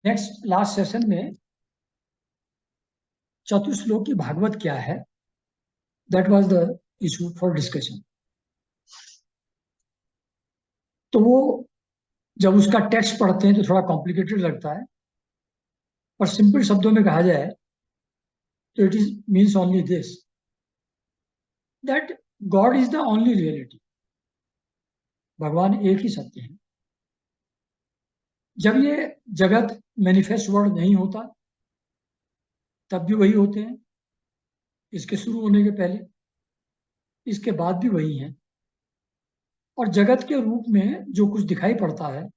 Next last session में चतुश्लोकी भागवत क्या है, that was the issue for discussion. तो वो जब उसका टेक्स्ट पढ़ते हैं तो थोड़ा कॉम्प्लिकेटेड लगता है, पर सिंपल शब्दों में कहा जाए तो it is means only this, that God is the only reality. भगवान एक ही सत्य है। जब ये जगत मैनिफेस्ट वर्ल्ड नहीं होता तब भी वही होते हैं, इसके शुरू होने के पहले, इसके बाद भी वही है। और जगत के रूप में जो कुछ दिखाई पड़ता है,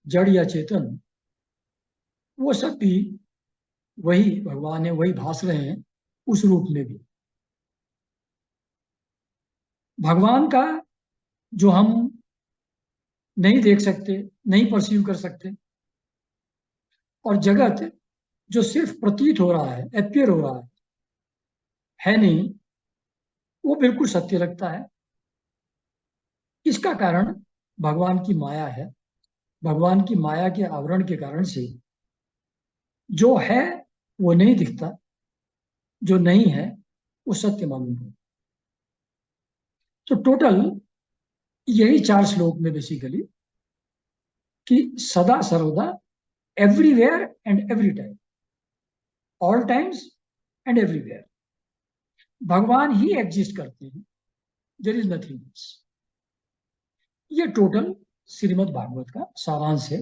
जड़ या चेतन, वो सब भी वही भगवान है, वही भास रहे हैं उस रूप में भी। भगवान का जो हम नहीं देख सकते, नहीं परसीव कर सकते, और जगत जो सिर्फ प्रतीत हो रहा है, अपियर हो रहा है नहीं, वो बिल्कुल सत्य लगता है। इसका कारण भगवान की माया है। भगवान की माया के आवरण के कारण से जो है वो नहीं दिखता, जो नहीं है वो सत्य मालूम हो। तो टोटल यही 4 श्लोक में बेसिकली कि सदा सर्वदा, everywhere and every time, all times and everywhere भगवान ही एग्जिस्ट करते हैं, देयर इज नथिंग एल्स। ये टोटल श्रीमद् भागवत का सारांश है,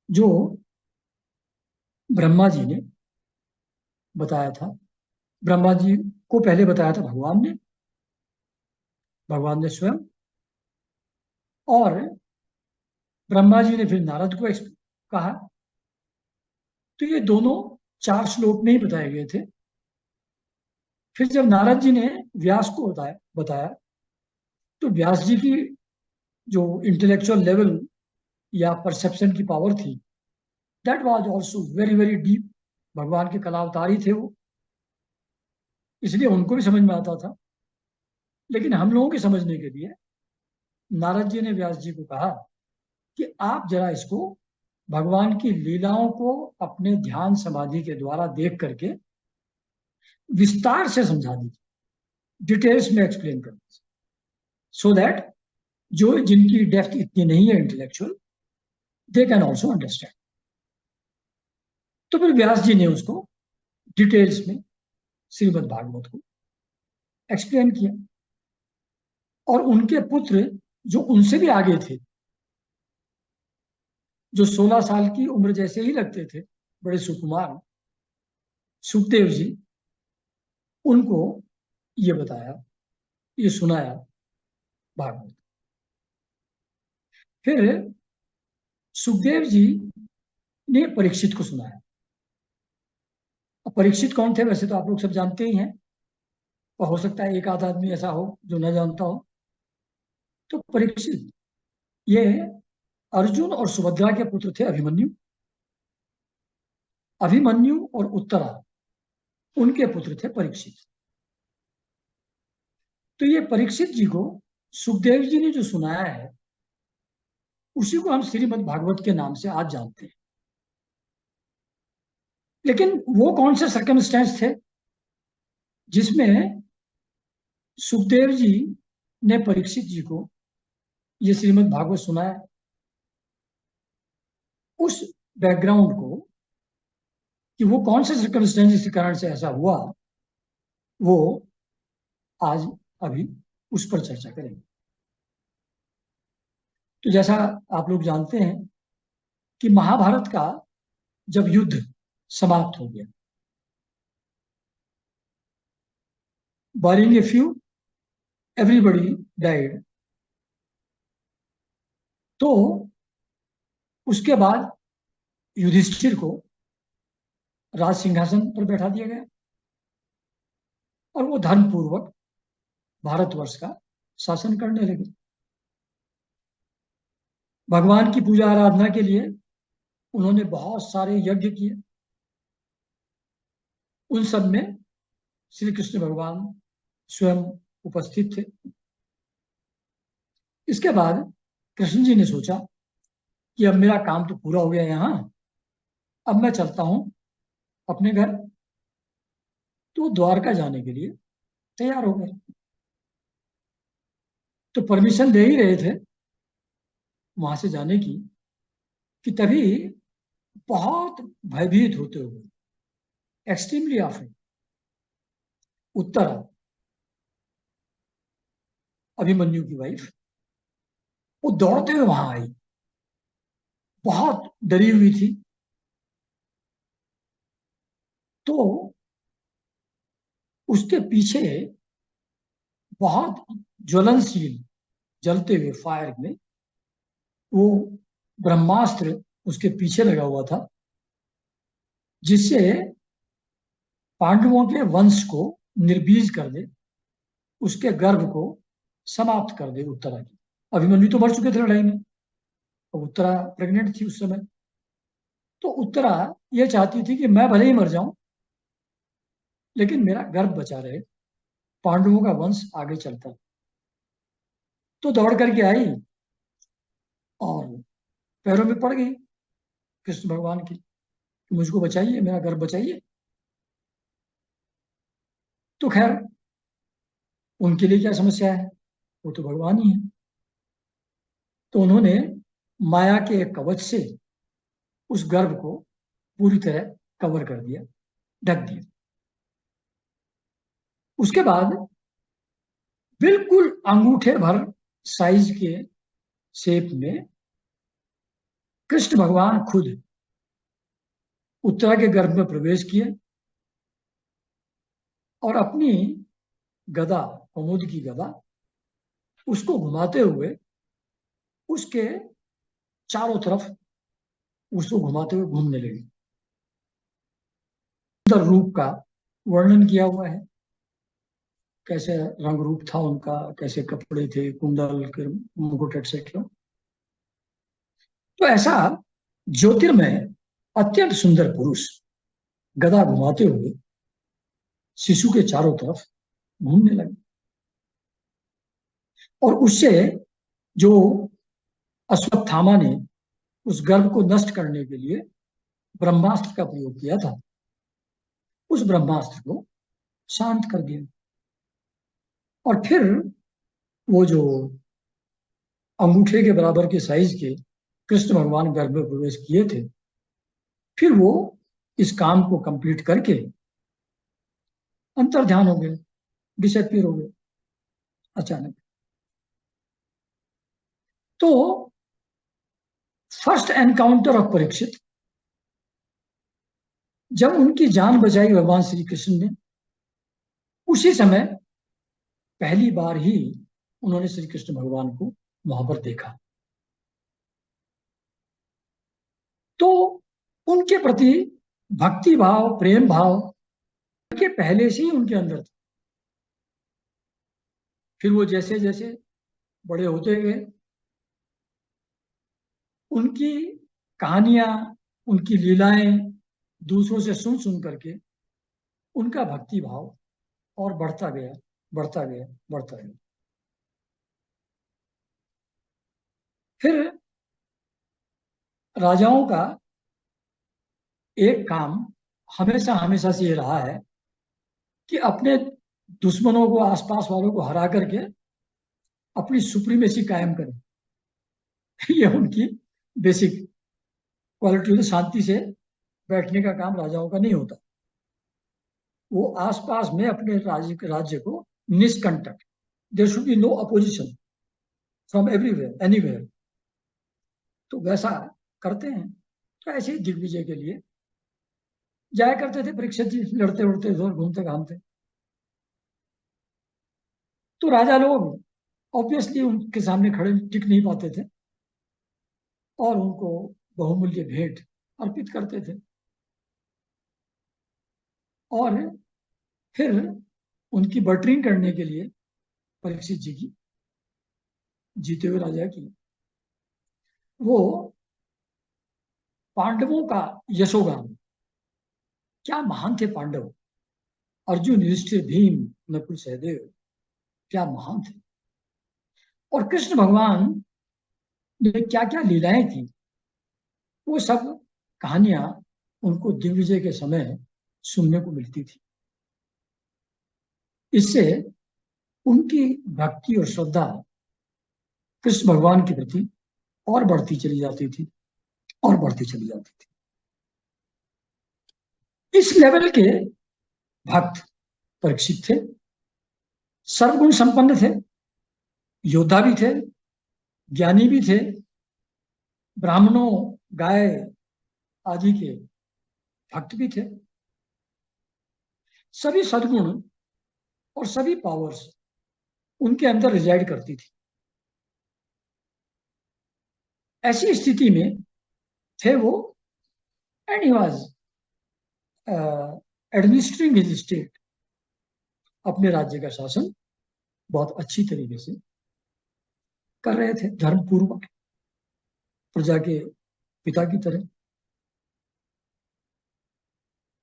जो ब्रह्मा जी ने बताया था। ब्रह्मा जी को पहले बताया था भगवान ने स्वयं, और ब्रह्मा जी ने फिर नारद को कहा। तो ये दोनों 4 श्लोक में ही बताए गए थे। फिर जब नारद जी ने व्यास को बताया, तो व्यास जी की जो इंटेलेक्चुअल लेवल या परसेप्शन की पावर थी, that was also very very deep. भगवान के कला अवतारी थे वो, इसलिए उनको भी समझ में आता था। लेकिन हम लोगों के समझने के लिए नारद जी ने व्यास जी को कहा कि आप जरा इसको भगवान की लीलाओं को अपने ध्यान समाधि के द्वारा देख करके विस्तार से समझा दीजिए, डिटेल्स में एक्सप्लेन कर दीजिए, सो दैट जो जिनकी डेप्थ इतनी नहीं है intellectual, they can also understand. तो फिर व्यास जी ने उसको डिटेल्स में श्रीमद् भागवत को एक्सप्लेन किया। और उनके पुत्र जो उनसे भी आगे थे, जो 16 साल की उम्र जैसे ही लगते थे, बड़े सुकुमार, सुखदेव जी, उनको ये बताया, ये सुनाया भागवत। फिर सुखदेव जी ने परीक्षित को सुनाया। अब परीक्षित कौन थे वैसे तो आप लोग सब जानते ही हैं, और हो सकता है एक आध आदमी ऐसा हो जो न जानता हो। तो परीक्षित ये अर्जुन और सुभद्रा के पुत्र थे, अभिमन्यु। अभिमन्यु और उत्तरा, उनके पुत्र थे परीक्षित। तो ये परीक्षित जी को सुखदेव जी ने जो सुनाया है, उसी को हम श्रीमद् भागवत के नाम से आज जानते हैं। लेकिन वो कौन से सर्कमस्टेंस थे जिसमें सुखदेव जी ने परीक्षित जी को ये श्रीमद् भागवत सुनाया? उस बैकग्राउंड को, कि वो कौन से सर्कमस्टेंस के कारण से ऐसा हुआ, वो आज अभी उस पर चर्चा करेंगे। तो जैसा आप लोग जानते हैं कि महाभारत का जब युद्ध समाप्त हो गया, बारिंग ए फ्यू, एवरीबडी डाइड, तो उसके बाद युधिष्ठिर को राज सिंहासन पर बैठा दिया गया, और वो धर्मपूर्वक भारतवर्ष का शासन करने लगे। भगवान की पूजा आराधना के लिए उन्होंने बहुत सारे यज्ञ किए। उन सब में श्री कृष्ण भगवान स्वयं उपस्थित थे। इसके बाद कृष्ण जी ने सोचा कि अब मेरा काम तो पूरा हो गया यहाँ, अब मैं चलता हूं अपने घर। तो द्वारका जाने के लिए तैयार हो गए। तो परमिशन दे ही रहे थे वहां से जाने की कि तभी बहुत भयभीत होते हुए, एक्सट्रीमली ऑफर, उत्तरा, अभिमन्यु की वाइफ, वो दौड़ते हुए वहां आई। बहुत डरी हुई थी। तो उसके पीछे बहुत ज्वलनशील, जलते हुए फायर में, वो ब्रह्मास्त्र उसके पीछे लगा हुआ था, जिससे पांडवों के वंश को निर्बीज कर दे, उसके गर्भ को समाप्त कर दे उत्तरा की। अभिमन्यु तो मर चुके थे लड़ाई में, और उत्तरा प्रेग्नेंट थी उस समय। तो उत्तरा ये चाहती थी कि मैं भले ही मर जाऊं, लेकिन मेरा गर्भ बचा रहे, पांडवों का वंश आगे चलता। तो दौड़ करके आई और पैरों में पड़ गई कृष्ण भगवान की कि मुझको बचाइए, मेरा गर्भ बचाइए। तो खैर, उनके लिए क्या समस्या है, वो तो भगवान ही है। तो उन्होंने माया के एक कवच से उस गर्भ को पूरी तरह कवर कर दिया, ढक दिया। उसके बाद बिल्कुल अंगूठे भर साइज के शेप में कृष्ण भगवान खुद उत्तरा के गर्भ में प्रवेश किए और अपनी गदा, कमोद की गदा, उसको घुमाते हुए उसके चारों तरफ उसको घुमाते हुए घूमने लगे। सुंदर रूप का वर्णन किया हुआ है, कैसे रंग रूप था उनका, कैसे कपड़े थे, कुंडल के मुकुट एटसेट्रा। तो ऐसा ज्योतिर्मय, अत्यंत सुंदर पुरुष गदा घुमाते हुए शिशु के चारों तरफ घूमने लगे। और उससे जो अश्वत्थामा ने उस गर्भ को नष्ट करने के लिए ब्रह्मास्त्र का प्रयोग किया था, उस ब्रह्मास्त्र को शांत कर दिया। और फिर वो जो अंगूठे के बराबर के साइज के कृष्ण भगवान गर्भ में प्रवेश किए थे, फिर वो इस काम को कंप्लीट करके अंतर ध्यान हो गए, डिसअपियर हो गए अचानक। तो फर्स्ट एनकाउंटर ऑफ परीक्षित, जब उनकी जान बचाई भगवान श्री कृष्ण ने, उसी समय पहली बार ही उन्होंने श्री कृष्ण भगवान को वहां पर देखा। तो उनके प्रति भक्ति भाव, प्रेम भाव के पहले से ही उनके अंदर था। फिर वो जैसे जैसे बड़े होते गए, उनकी कहानियां, उनकी लीलाएं दूसरों से सुन सुन करके उनका भक्ति भाव और बढ़ता गया, बढ़ता गया, बढ़ता गया। फिर राजाओं का एक काम हमेशा हमेशा से ये रहा है कि अपने दुश्मनों को, आसपास वालों को हरा करके अपनी सुप्रीमेसी कायम करें। ये उनकी बेसिक क्वालिटी होती। शांति से बैठने का काम राजाओं का नहीं होता। वो आसपास में अपने राज्य को निष्कंटक, there should be no opposition from everywhere, anywhere. तो वैसा करते हैं। तो ऐसे ही दिग्विजय के लिए जाया करते थे परीक्षित जी, लड़ते उड़ते उधर घूमते घामते। तो राजा लोग ऑब्वियसली उनके सामने खड़े टिक नहीं पाते थे और उनको बहुमूल्य भेंट अर्पित करते थे। और फिर उनकी बटरिंग करने के लिए परीक्षित जी की, जीते हुए राजा की, वो पांडवों का यशोगान, क्या महान थे पांडव, अर्जुन, युधिष्ठिर, भीम, नकुल, सहदेव, क्या महान थे। और कृष्ण भगवान ने क्या क्या लीलाएं की, वो सब कहानियां उनको दिग्विजय के समय सुनने को मिलती थी। इससे उनकी भक्ति और श्रद्धा कृष्ण भगवान के प्रति और बढ़ती चली जाती थी और बढ़ती चली जाती थी। इस लेवल के भक्त परीक्षित थे। सर्वगुण संपन्न थे, योद्धा भी थे, ज्ञानी भी थे, ब्राह्मणों गाय आदि के भक्त भी थे। सभी सद्गुण और सभी पावर्स उनके अंदर रिजाइड करती थी। ऐसी स्थिति में थे वो, and he was administering his state, अपने राज्य का शासन बहुत अच्छी तरीके से कर रहे थे, धर्मपूर्वक, प्रजा के पिता की तरह।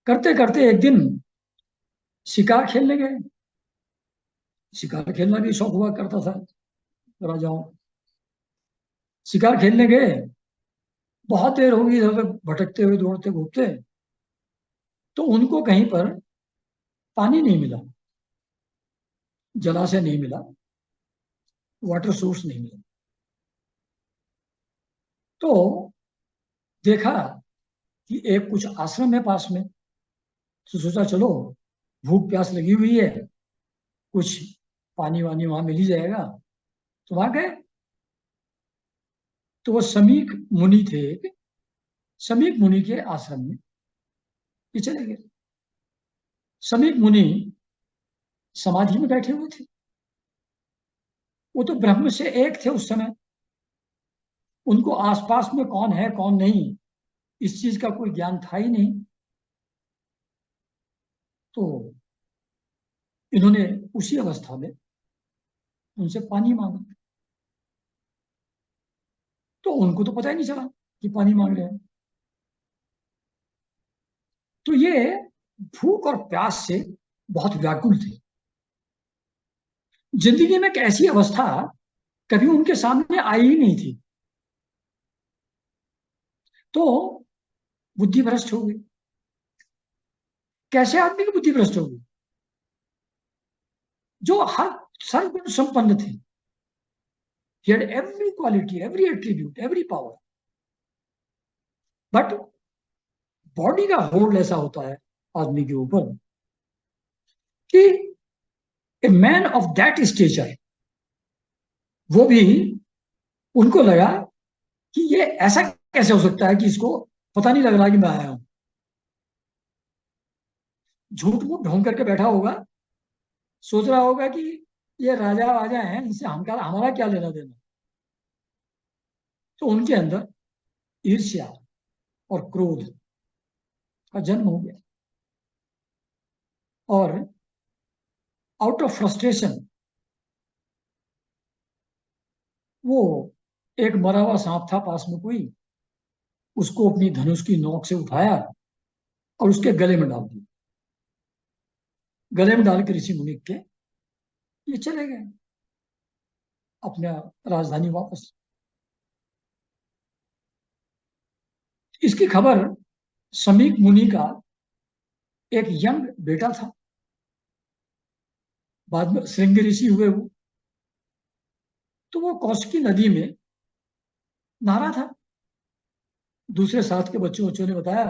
करते करते एक दिन शिकार खेलने गए। शिकार खेलना भी शौक हुआ करता था राजाओं। शिकार खेलने गए, बहुत देर होगी इधर उधर भटकते हुए, दौड़ते घूमते, तो उनको कहीं पर पानी नहीं मिला, जलाशय नहीं मिला, वाटर सोर्स नहीं मिला। तो देखा कि एक कुछ आश्रम है पास में, तो सोचा चलो भूख प्यास लगी हुई है, कुछ पानी वानी वहां मिल ही जाएगा। तो वहां गए, तो वो समीक मुनि थे। समीक मुनि के आश्रम में ये चले गए। समीक मुनि समाधि में बैठे हुए थे। वो तो ब्रह्म से एक थे उस समय। उनको आसपास में कौन है कौन नहीं, इस चीज का कोई ज्ञान था ही नहीं। तो इन्होंने उसी अवस्था में उनसे पानी मांगा। तो उनको तो पता ही नहीं चला कि पानी मांग रहे हैं। तो ये भूख और प्यास से बहुत व्याकुल थे। जिंदगी में एक ऐसी अवस्था कभी उनके सामने आई ही नहीं थी। तो बुद्धि भ्रष्ट हो गई। कैसे आदमी की बुद्धि भ्रष्ट हो गई? जो हर सर्वगुण संपन्न थे। He had every quality, every attribute, every power. But body का होल्ड ऐसा होता है आदमी के ऊपर कि a man of that stature, वो भी, उनको लगा कि ये ऐसा कैसे हो सकता है कि इसको पता नहीं लग रहा कि मैं आया हूं। झूठ मूठ ढोंग करके बैठा होगा, सोच रहा होगा कि ये राजा वाजा हैं, इनसे हमारा क्या लेना देना। तो उनके अंदर ईर्ष्या और क्रोध का जन्म हो गया, और आउट ऑफ फ्रस्ट्रेशन वो, एक मरा हुआ सांप था पास में कोई, उसको अपनी धनुष की नोक से उठाया और उसके गले में डाल दिया। गले में डाल के ऋषि मुनि के ये चले गए अपना राजधानी वापस। इसकी खबर समीक मुनि का एक यंग बेटा था, बाद में श्रृंगी ऋषि हुए वो। तो वो कौशिकी नदी में नहा रहा था। दूसरे साथ के बच्चों बच्चों ने बताया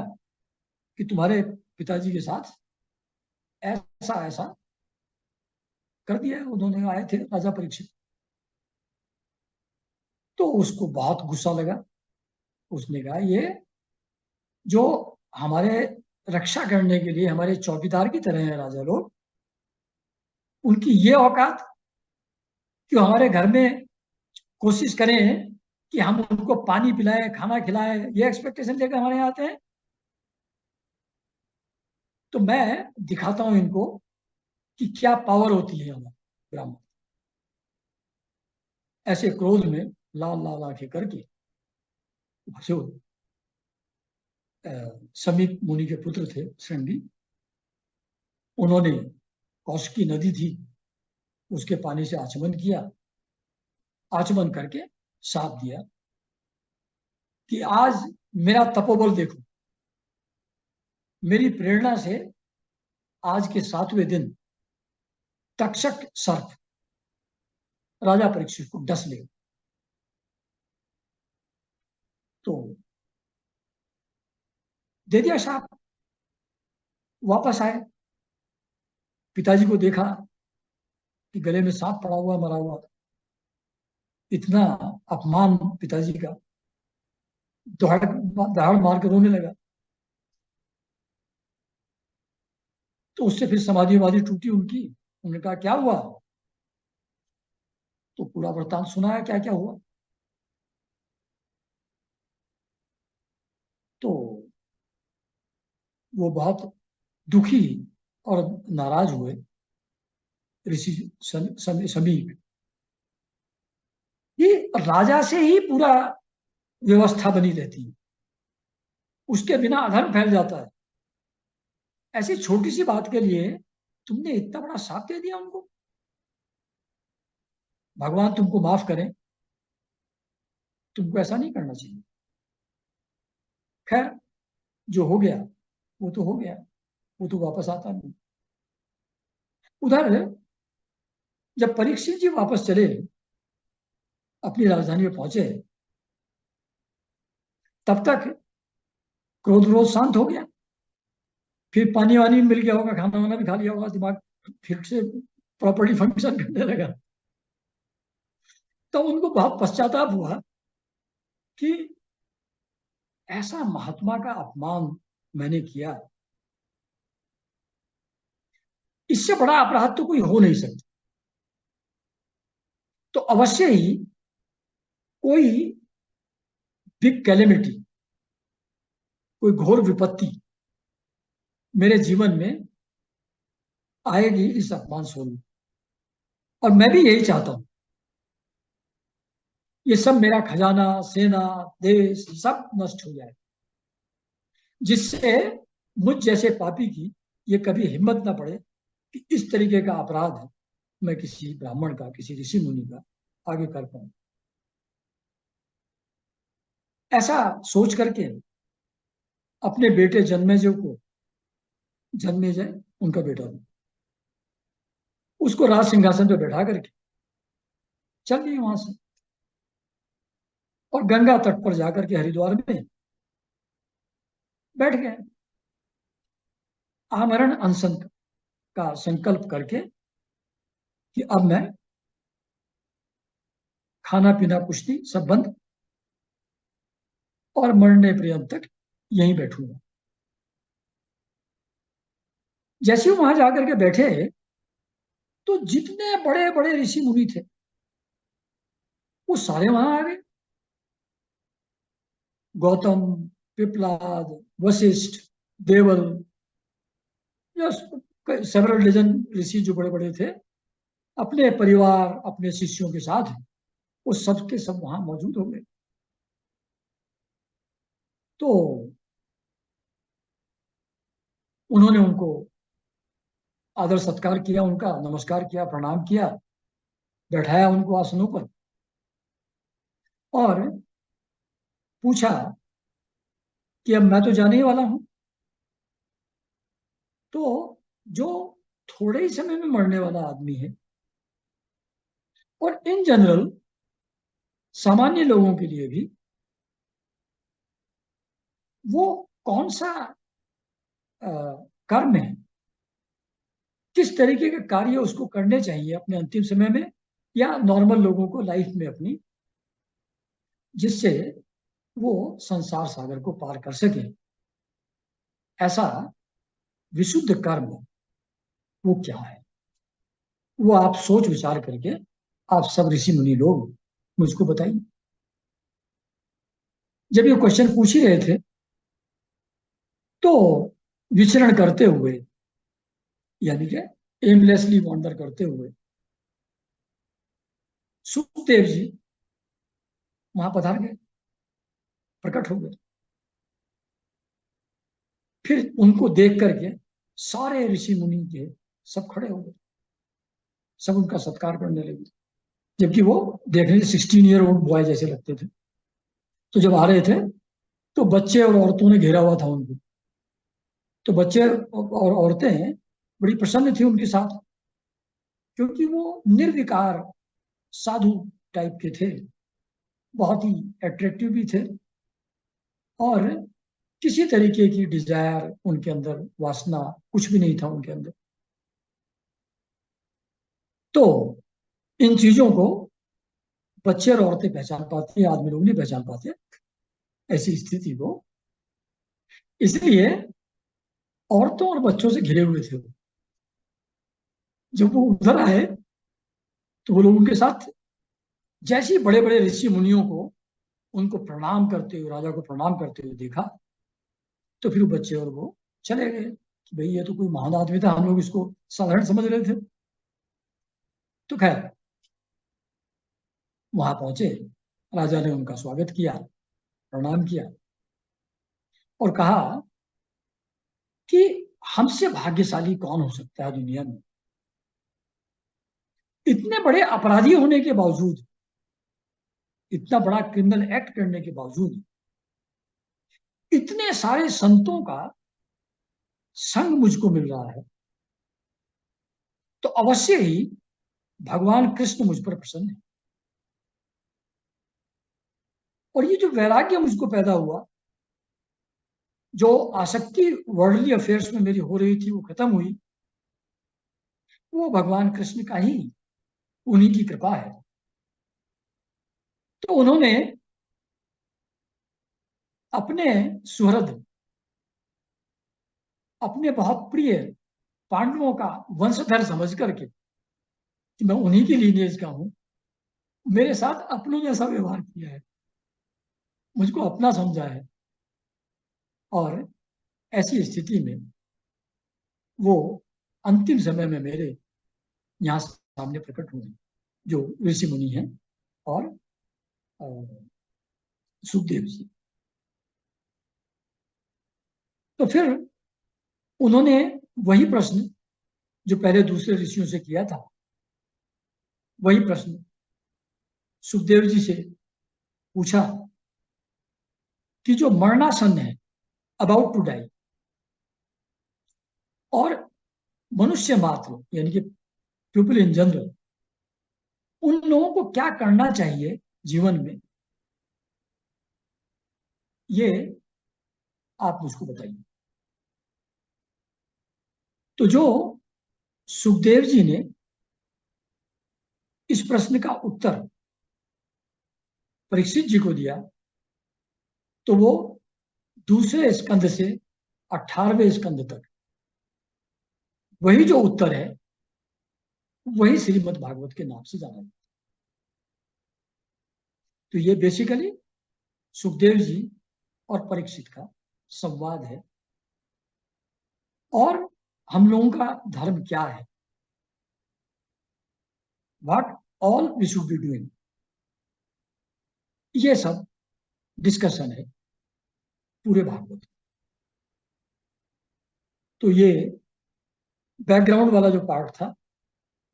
कि तुम्हारे पिताजी के साथ ऐसा ऐसा कर दिया है, उन्होंने, आए थे राजा परीक्षित। तो उसको बहुत गुस्सा लगा। उसने कहा ये जो हमारे रक्षा करने के लिए हमारे चौकीदार की तरह है राजा लोग, उनकी ये औकात कि हमारे घर में कोशिश करें कि हम उनको पानी पिलाएं, खाना खिलाएं, ये एक्सपेक्टेशन लेकर हमारे यहाँ आते हैं। तो मैं दिखाता हूं इनको कि क्या पावर होती है हमारे ब्राह्मण। ऐसे क्रोध में लाल लाल आंखें करके जो समीप मुनि के पुत्र थे श्रृंगी, उन्होंने कौशिकी नदी थी उसके पानी से आचमन किया। आचमन करके साप दिया कि आज मेरा तपोबल देखो। मेरी प्रेरणा से आज के 7वें दिन तक्षक सर्प राजा परीक्षित को डस ले। तो दे दिया शाप। वापस आए, पिताजी को देखा कि गले में सांप पड़ा हुआ मरा हुआ। इतना अपमान पिताजी का, दहाड़ दहाड़ मार कर रोने लगा। तो उससे फिर समाधि वादी टूटी उनकी। उन्होंने कहा क्या हुआ? तो पूरा वृतांत सुनाया क्या क्या हुआ। तो वो बहुत दुखी और नाराज हुए ऋषि समीप। ये राजा से ही पूरा व्यवस्था बनी रहती है, उसके बिना अधर्म फैल जाता है। ऐसी छोटी सी बात के लिए तुमने इतना बड़ा शाप दे दिया उनको। भगवान तुमको माफ करें, तुमको ऐसा नहीं करना चाहिए। खैर, जो हो गया वो तो हो गया, वो तो वापस आता नहीं। उधर जब परीक्षित जी वापस चले, अपनी राजधानी में पहुंचे, तब तक क्रोध रोध शांत हो गया। फिर पानी वानी मिल गया होगा, खाना वाना भी खा लिया होगा, दिमाग फिर से प्रॉपर्ली फंक्शन करने लगा। तो उनको बहुत पश्चाताप हुआ कि ऐसा महात्मा का अपमान मैंने किया, इससे बड़ा अपराध तो कोई हो नहीं सकता। तो अवश्य ही कोई बिग कैलेमिटी, कोई घोर विपत्ति मेरे जीवन में आएगी इस अपमान स्वरूप। और मैं भी यही चाहता हूं, ये सब मेरा खजाना, सेना, देश सब नष्ट हो जाए, जिससे मुझ जैसे पापी की ये कभी हिम्मत ना पड़े कि इस तरीके का अपराध मैं किसी ब्राह्मण का, किसी ऋषि मुनि का आगे कर पाऊं। ऐसा सोच करके अपने बेटे जन्मेजय को, जन्मेजय उनका बेटा, उसको राज सिंहासन पर बैठा करके चल दिए वहां से, और गंगा तट पर जाकर के हरिद्वार में बैठ गए, आमरण अनशन का संकल्प करके कि अब मैं खाना पीना कुछ नहीं, सब बंद, और मरने पर्यंत तक यहीं बैठूंगा। जैसे ही वहां जाकर के बैठे, तो जितने बड़े बड़े ऋषि मुनि थे वो सारे वहां आ गए। गौतम, पिपलाद, वशिष्ठ, देवल, सेवरल डजन ऋषि जो बड़े बड़े थे, अपने परिवार, अपने शिष्यों के साथ वो सब के सब वहां मौजूद हो गए। तो उन्होंने उनको आदर सत्कार किया, उनका नमस्कार किया, प्रणाम किया, बैठाया उनको आसनों पर, और पूछा कि अब मैं तो जाने ही वाला हूं, तो जो थोड़े ही समय में मरने वाला आदमी है, और इन जनरल सामान्य लोगों के लिए भी वो कौन सा कर्म है, किस तरीके के कार्य उसको करने चाहिए अपने अंतिम समय में, या नॉर्मल लोगों को लाइफ में अपनी, जिससे वो संसार सागर को पार कर सके, ऐसा विशुद्ध कर्म वो क्या है, वो आप सोच विचार करके आप सब ऋषि मुनि लोग मुझको बताइए। जब ये क्वेश्चन पूछ ही रहे थे, तो विचरण करते हुए, यानी कि एमलेसली वॉन्डर करते हुए, सुखदेव जी वहां पधार गए, प्रकट हो गए। फिर उनको देख करके सारे ऋषि मुनि के सब खड़े हो गए, सब उनका सत्कार करने लगे, जबकि वो देखने 16 ईयर ओल्ड बॉय जैसे लगते थे। तो जब आ रहे थे, तो बच्चे और औरतों ने घेरा हुआ था उनको, तो बच्चे और औरतें बड़ी प्रसन्न थी उनके साथ, क्योंकि वो निर्विकार साधु टाइप के थे, बहुत ही अट्रैक्टिव भी थे, और किसी तरीके की डिजायर उनके अंदर, वासना कुछ भी नहीं था उनके अंदर। तो इन चीजों को बच्चे और औरतें पहचान पाती हैं, आदमी लोग नहीं पहचान पाते ऐसी स्थिति को। इसलिए औरतों और बच्चों से घिरे हुए थे वो। जब वो उधर आए तो वो लोग उनके साथ, जैसे ही बड़े बड़े ऋषि मुनियों को उनको प्रणाम करते हुए, राजा को प्रणाम करते हुए देखा, तो फिर वो बच्चे और वो चले गए कि भाई ये तो कोई महान आदमी था, हम लोग इसको साधारण समझ रहे थे। तो खैर वहां पहुंचे, राजा ने उनका स्वागत किया, प्रणाम किया, और कहा कि हमसे भाग्यशाली कौन हो सकता है दुनिया में, इतने बड़े अपराधी होने के बावजूद, इतना बड़ा क्रिमिनल एक्ट करने के बावजूद, इतने सारे संतों का संग मुझको मिल रहा है, तो अवश्य ही भगवान कृष्ण मुझ पर प्रसन्न है। और ये जो वैराग्य मुझको पैदा हुआ, जो आसक्ति वर्ल्डली अफेयर्स में मेरी हो रही थी वो खत्म हुई, वो भगवान कृष्ण का ही, उन्हीं की कृपा है। तो उन्होंने अपने सुहृद, अपने बहुत प्रिय पांडवों का वंशधर समझ करके कि मैं उन्हीं की लीनिएज का हूं, मेरे साथ अपनों जैसा व्यवहार किया है, मुझको अपना समझा है। और ऐसी स्थिति में वो अंतिम समय में मेरे यहाँ सामने प्रकट हुए, जो ऋषि मुनि हैं और सुखदेव जी। तो फिर उन्होंने वही प्रश्न जो पहले दूसरे ऋषियों से किया था, वही प्रश्न सुखदेव जी से पूछा कि जो मरणासन है, अबाउट टू डाई, और मनुष्य मात्र यानी कि पीपल इन जनरल, उन लोगों को क्या करना चाहिए जीवन में, ये आप मुझको बताइए। तो जो सुखदेव जी ने इस प्रश्न का उत्तर परीक्षित जी को दिया, तो वो दूसरे स्कंद से 18वें स्कंद तक वही जो उत्तर है, वही श्रीमद् भागवत के नाम से जाना जाता है। तो ये बेसिकली सुखदेव जी और परीक्षित का संवाद है, और हम लोगों का धर्म क्या है, what all we should be doing, ये सब डिस्कशन है पूरे भागवत। तो ये बैकग्राउंड वाला जो पार्ट था,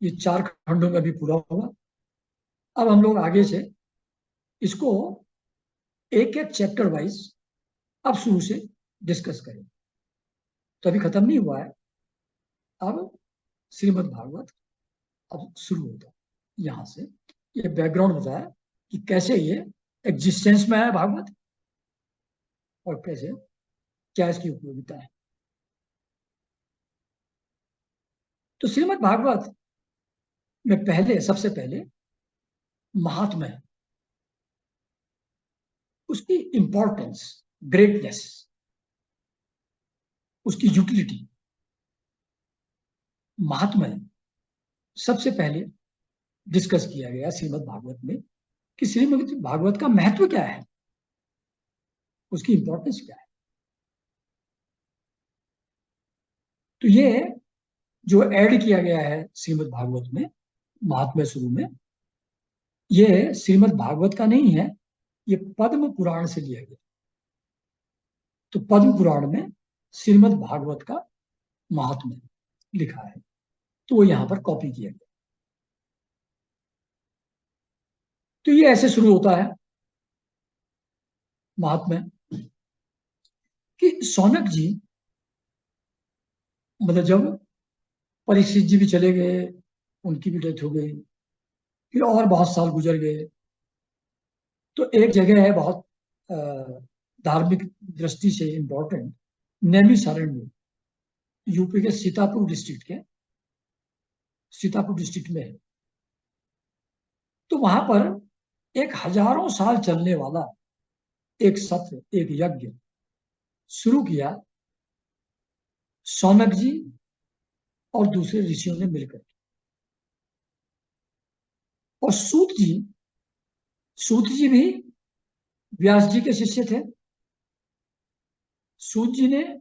ये 4 खंडों में भी पूरा हुआ। अब हम लोग आगे से इसको एक एक चैप्टर वाइज अब शुरू से डिस्कस करें। तो अभी खत्म नहीं हुआ है, अब श्रीमद् भागवत अब शुरू होता है। यहां से ये बैकग्राउंड बताया कि कैसे ये एग्जिस्टेंस में आया भागवत, और कैसे, क्या इसकी उपयोगिता है। तो श्रीमद् भागवत में पहले, सबसे पहले महात्म्य, उसकी इंपॉर्टेंस, ग्रेटनेस, उसकी यूटिलिटी, महात्म्य सबसे पहले डिस्कस किया गया श्रीमद् भागवत में, कि श्रीमद् भागवत का महत्व क्या है, उसकी इंपॉर्टेंस क्या है। तो ये जो ऐड किया गया है श्रीमद् भागवत में महात्म्य शुरू में, ये श्रीमद् भागवत का नहीं है, ये पद्म पुराण से लिया गया। तो पद्म पुराण में श्रीमद् भागवत का महात्म्य लिखा है, तो वो यहां पर कॉपी किया गया। तो ये ऐसे शुरू होता है महात्म्य कि सौनक जी मतलब जब परीक्षित जी भी चले गए, उनकी भी डेथ हो गई, फिर और बहुत साल गुजर गए, तो एक जगह है बहुत अ, धार्मिक दृष्टि से इंपॉर्टेंट, नैमिषारण्य, यूपी के सीतापुर डिस्ट्रिक्ट में है। तो वहां पर एक हजारों साल चलने वाला एक सत्र, एक यज्ञ शुरू किया शौनक जी और दूसरे ऋषियों ने मिलकर। और सूत जी भी व्यास जी के शिष्य थे। सूत जी ने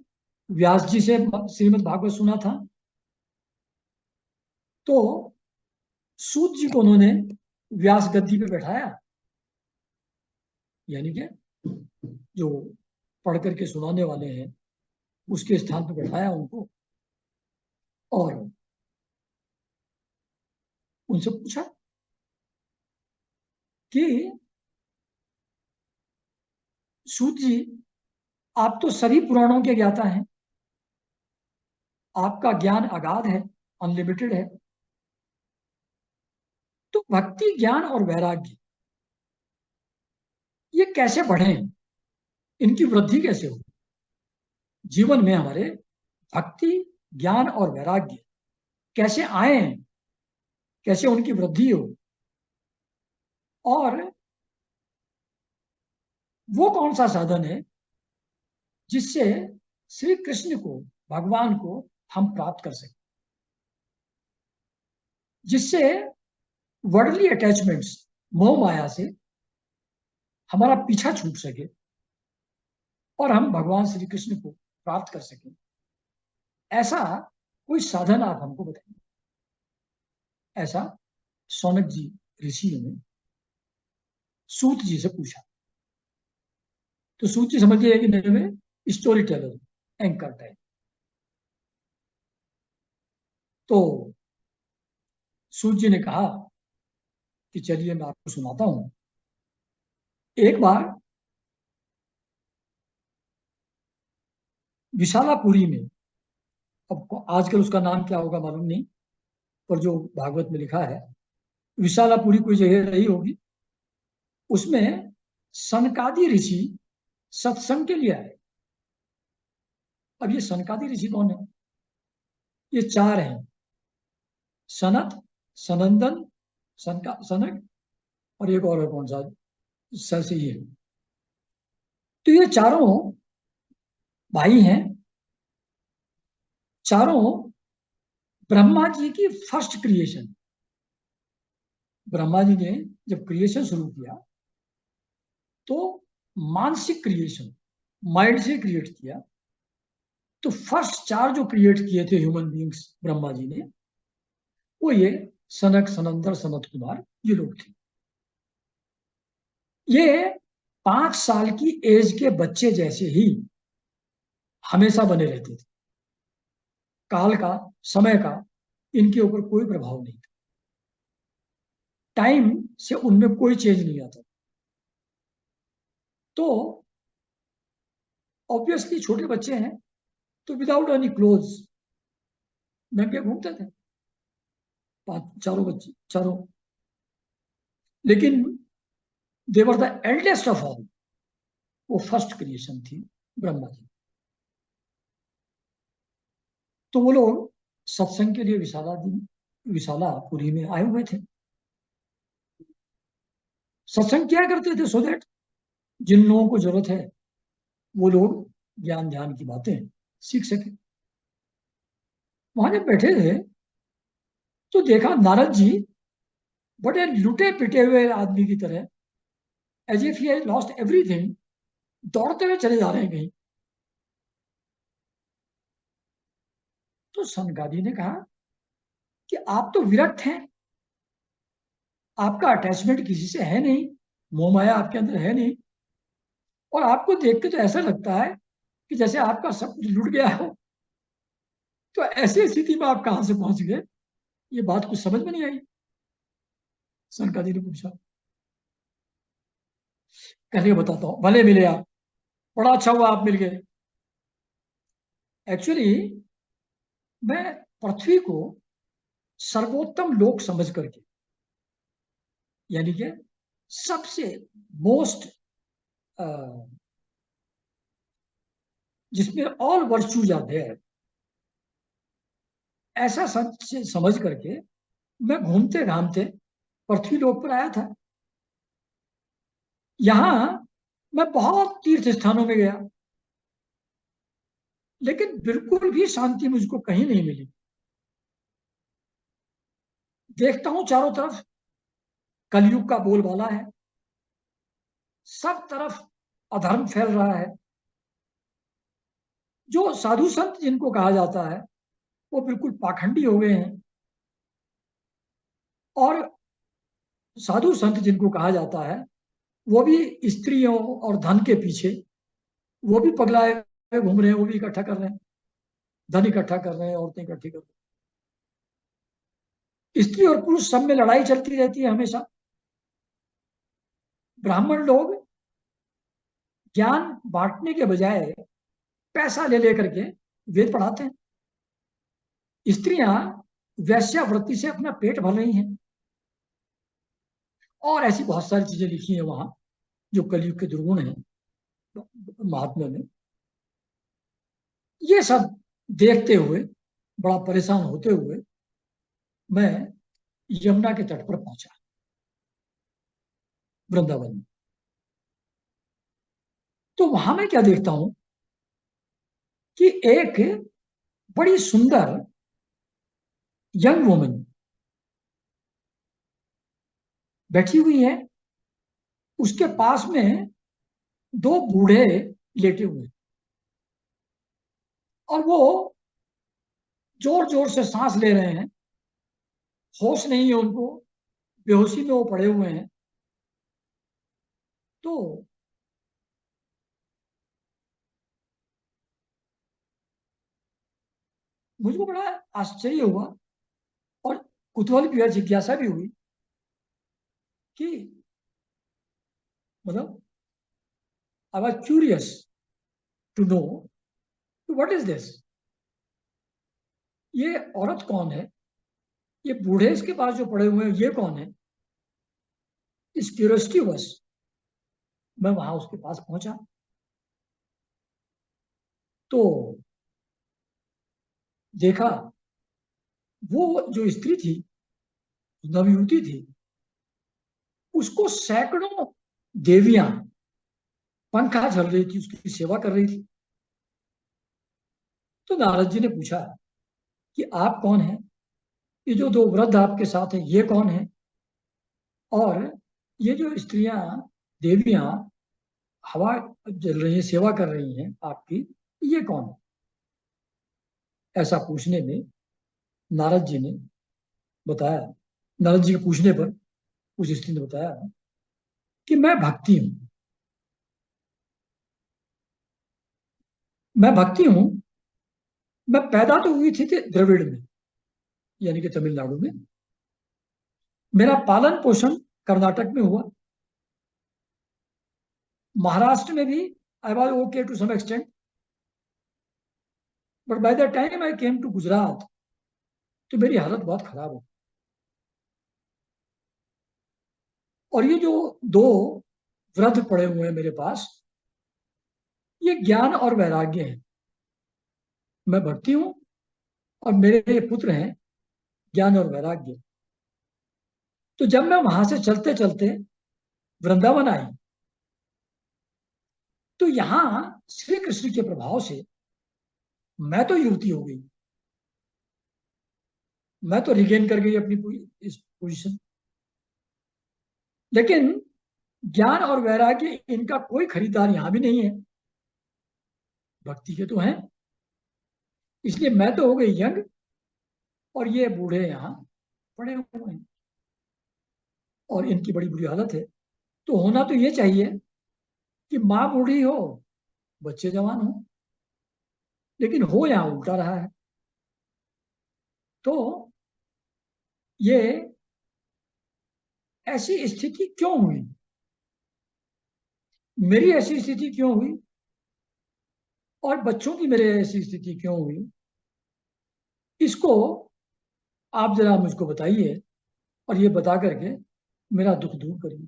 व्यास जी से श्रीमद् भागवत सुना था। तो सूत जी को उन्होंने व्यास गद्दी पे बैठाया, यानी कि जो पढ़ करके सुनाने वाले हैं उसके स्थान पर बैठाया उनको, और उनसे पूछा कि सूत जी, आप तो सभी पुराणों के ज्ञाता हैं, आपका ज्ञान अगाध है, अनलिमिटेड है, तो भक्ति, ज्ञान और वैराग्य ये कैसे बढ़े, इनकी वृद्धि कैसे हो जीवन में हमारे, भक्ति, ज्ञान और वैराग्य कैसे आए, कैसे उनकी वृद्धि हो, और वो कौन सा साधन है जिससे श्री कृष्ण को, भगवान को हम प्राप्त कर सकें, जिससे वर्ल्डली अटैचमेंट्स, मोह माया से हमारा पीछा छूट सके और हम भगवान श्री कृष्ण को प्राप्त कर सकें। ऐसा कोई साधन आप हमको बताइए। ऐसा सौनक जी ऋषि ने सूत जी से पूछा। तो सूत जी समझिए कि मेरे में स्टोरी टेलर, एंकर टाइप। तो सूत जी ने कहा कि चलिए मैं आपको सुनाता हूं। एक बार विशालापुरी में, अब आजकल उसका नाम क्या होगा मालूम नहीं, पर जो भागवत में लिखा है विशालापुरी कोई जगह रही होगी, उसमें सनकादि ऋषि सत्संग के लिए आए। अब ये सनकादि ऋषि कौन है? ये चार हैं, सनत, सनंदन, सनक, और एक और है कौन सा, सर से ये। तो ये चारों भाई हैं, चारों ब्रह्मा जी की फर्स्ट क्रिएशन। ब्रह्मा जी ने जब क्रिएशन शुरू किया तो मानसिक क्रिएशन, माइंड से क्रिएट किया। तो फर्स्ट चार जो क्रिएट किए थे ह्यूमन बींग्स ब्रह्मा जी ने, वो ये सनक, सनंदर, सनत कुमार, ये लोग थे। ये 5 साल की एज के बच्चे जैसे ही हमेशा बने रहते थे। काल का, समय का इनके ऊपर कोई प्रभाव नहीं था। टाइम से उनमें कोई चेंज नहीं आता। तो ऑब्वियसली छोटे बच्चे हैं, तो विदाउट एनी क्लोथ नंगे घूमते थे, चारों बच्चे, चारों। लेकिन देवर द एल्डेस्ट ऑफ ऑल, वो फर्स्ट क्रिएशन थी ब्रह्मा जी। तो वो लोग सत्संग के लिए विशालापुरी में आए हुए थे। सत्संग क्या करते थे सो दैट जिन लोगों को जरूरत है वो लोग ज्ञान ध्यान की बातें सीख सके। वहां जब बैठे थे तो देखा नारद जी बड़े लुटे पिटे हुए आदमी की तरह, as if he lost everything, दौड़ते हुए चले जा रहे हैं कहीं। तो सनकादि ने कहा कि आप तो विरक्त हैं, आपका अटैचमेंट किसी से है नहीं, मोह माया आपके अंदर है नहीं, और आपको देख के तो ऐसा लगता है कि जैसे आपका सब कुछ लुट गया हो। तो ऐसी स्थिति में आप कहां से पहुंच गए, ये बात कुछ समझ में नहीं आई। सनकादि ने पूछा। कहने बताता हूँ, भले मिले आप, बड़ा अच्छा हुआ आप मिल गए। एक्चुअली मैं पृथ्वी को सर्वोत्तम लोक समझ करके, यानी कि सबसे मोस्ट, जिसमें ऑल वर्च्यूज आर देयर, ऐसा समझ करके मैं घूमते घामते पृथ्वी लोक पर आया था। यहां मैं बहुत तीर्थ स्थानों में गया, लेकिन बिल्कुल भी शांति मुझको कहीं नहीं मिली। देखता हूं चारों तरफ कलयुग का बोलबाला है, सब तरफ अधर्म फैल रहा है। जो साधु संत जिनको कहा जाता है वो बिल्कुल पाखंडी हो गए हैं, और साधु संत जिनको कहा जाता है वो भी स्त्रियों और धन के पीछे, वो भी पगलाए हुए घूम रहे हैं, वो भी इकट्ठा कर रहे हैं, धन इकट्ठा कर रहे हैं, औरतें इकट्ठी कर रहे हैं। स्त्री और पुरुष सब में लड़ाई चलती रहती है हमेशा। ब्राह्मण लोग ज्ञान बांटने के बजाय पैसा ले लेकर के वेद पढ़ाते हैं। स्त्रियां वैश्यावृत्ति से अपना पेट भर रही हैं, और ऐसी बहुत सारी चीजें लिखी हैं वहां जो कलयुग के दुर्गुण हैं महात्मा में। ये सब देखते हुए, बड़ा परेशान होते हुए, मैं यमुना के तट पर पहुंचा, वृंदावन में। तो वहां मैं क्या देखता हूं कि एक बड़ी सुंदर यंग वुमन बैठी हुई है, उसके पास में दो बूढ़े लेटे हुए हैं, और वो जोर जोर से सांस ले रहे हैं, होश नहीं है उनको, बेहोशी में वो पड़े हुए हैं। तो मुझको बड़ा आश्चर्य हुआ, और कुतूहल भी हुआ, जिज्ञासा भी हुई कि मतलब I was curious to know what is this, ये औरत कौन है, ये बूढ़े इसके पास जो पड़े हुए हैं ये कौन है। इस क्यूरियोसिटी बस मैं वहां उसके पास पहुंचा। तो देखा, वो जो स्त्री थी, नवयुवती थी, उसको सैकड़ों देवियां पंखा झल रही थी, उसकी सेवा कर रही थी। तो नारद जी ने पूछा कि आप कौन हैं, ये जो दो वृद्ध आपके साथ हैं ये कौन है, और ये जो स्त्रियां, देवियां हवा जल रही हैं, सेवा कर रही हैं आपकी, ये कौन है। ऐसा पूछने में नारद जी ने बताया, नारद जी के पूछने पर उस स्त्री ने बताया कि मैं भक्ति हूं, मैं भक्ति हूं। मैं पैदा तो हुई थी द्रविड़ में, यानी कि तमिलनाडु में। मेरा पालन पोषण कर्नाटक में हुआ, महाराष्ट्र में भी I was okay to some extent, but by the time I came to Gujarat तो मेरी हालत बहुत खराब हो। और ये जो दो वृद्ध पड़े हुए हैं मेरे पास, ये ज्ञान और वैराग्य है। मैं भक्ति हूं, और मेरे ये पुत्र हैं ज्ञान और वैराग्य। तो जब मैं वहां से चलते चलते वृंदावन आई, तो यहां श्री कृष्ण के प्रभाव से मैं तो युवती हो गई, मैं तो रिगेन कर गई अपनी इस पोजीशन। लेकिन ज्ञान और वैराग्य, इनका कोई खरीदार यहां भी नहीं है, भक्ति के तो हैं। इसलिए मैं तो हो गई यंग, और ये बूढ़े यहाँ पड़े हुए हैं, और इनकी बड़ी बुरी हालत है। तो होना तो ये चाहिए कि माँ बूढ़ी हो, बच्चे जवान हो, लेकिन हो यहाँ उल्टा रहा है। तो ये ऐसी स्थिति क्यों हुई, मेरी ऐसी स्थिति क्यों हुई, और बच्चों की मेरे ऐसी स्थिति क्यों हुई, इसको आप जरा मुझको बताइए और ये बता करके मेरा दुख दूर करिए।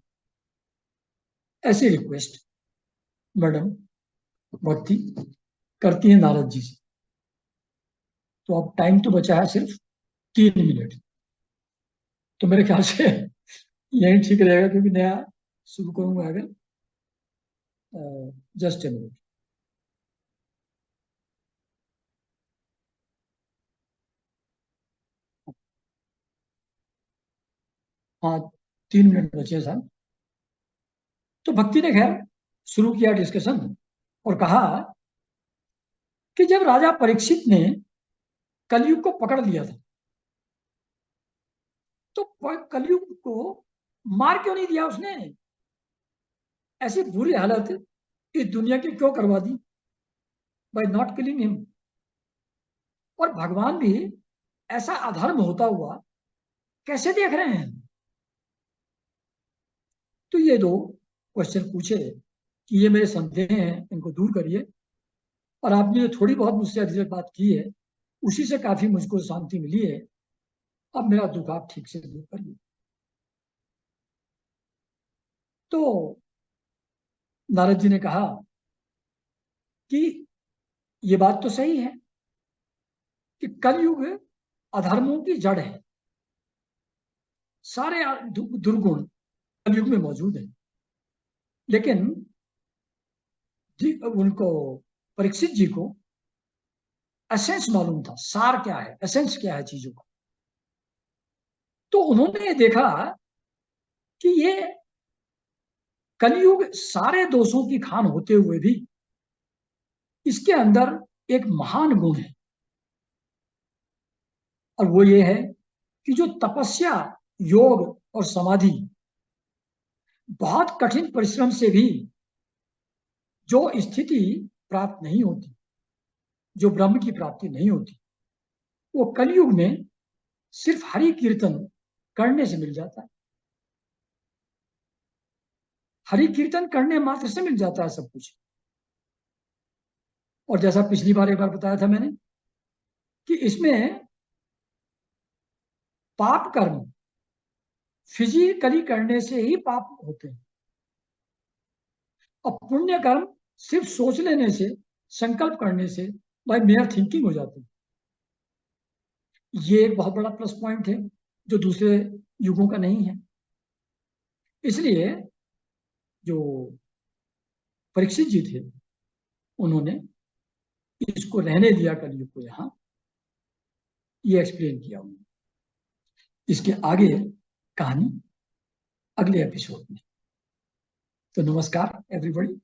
ऐसी रिक्वेस्ट मैडम भक्ति करती है नारद जी से। तो अब टाइम तो बचा है सिर्फ 3 मिनट, तो मेरे ख्याल से यही ठीक रहेगा, क्योंकि नया शुरू करूंगा अगर। Just a minute. हाँ, 3 मिनट बचे हैं साहब। तो भक्ति ने खैर शुरू किया डिस्कशन और कहा कि जब राजा परीक्षित ने कलयुग को पकड़ लिया था, तो कलयुग को मार क्यों नहीं दिया उसने? ऐसी बुरी हालत इस दुनिया की क्यों करवा दी बाय नॉट किलिंग हिम? और भगवान भी ऐसा अधर्म होता हुआ कैसे देख रहे हैं? तो ये दो क्वेश्चन पूछे कि ये मेरे संदेह हैं, इनको दूर करिए। और आपने जो थोड़ी बहुत मुझसे अभी तक बात की है, उसी से काफी मुझको शांति मिली है। अब मेरा दुख आप ठीक से दूर करिए। तो नारद जी ने कहा कि ये बात तो सही है कि कलयुग अधर्मों की जड़ है। सारे दुर्गुण कलयुग में मौजूद है। लेकिन उनको, परीक्षित जी को एसेंस मालूम था, सार क्या है, एसेंस क्या है चीजों का। तो उन्होंने देखा कि ये कलयुग सारे दोषों की खान होते हुए भी इसके अंदर एक महान गुण है, और वो ये है कि जो तपस्या, योग और समाधि, बहुत कठिन परिश्रम से भी जो स्थिति प्राप्त नहीं होती, जो ब्रह्म की प्राप्ति नहीं होती, वो कलयुग में सिर्फ हरि कीर्तन करने से मिल जाता है। हरि कीर्तन करने मात्र से मिल जाता है सब कुछ। और जैसा पिछली बार एक बार बताया था मैंने कि इसमें पाप कर्म फिजिकली करने से ही पाप होते हैं, और पुण्य कर्म सिर्फ सोच लेने से, संकल्प करने से, बाय मेयर थिंकिंग हो जाते हैं। ये एक बहुत बड़ा प्लस पॉइंट है जो दूसरे युगों का नहीं है। इसलिए जो परीक्षित जी थे, उन्होंने इसको रहने दिया कलयुग को यहाँ, ये एक्सप्लेन किया उन्होंने। इसके आगे कहानी अगले एपिसोड में। तो नमस्कार एवरीबॉडी।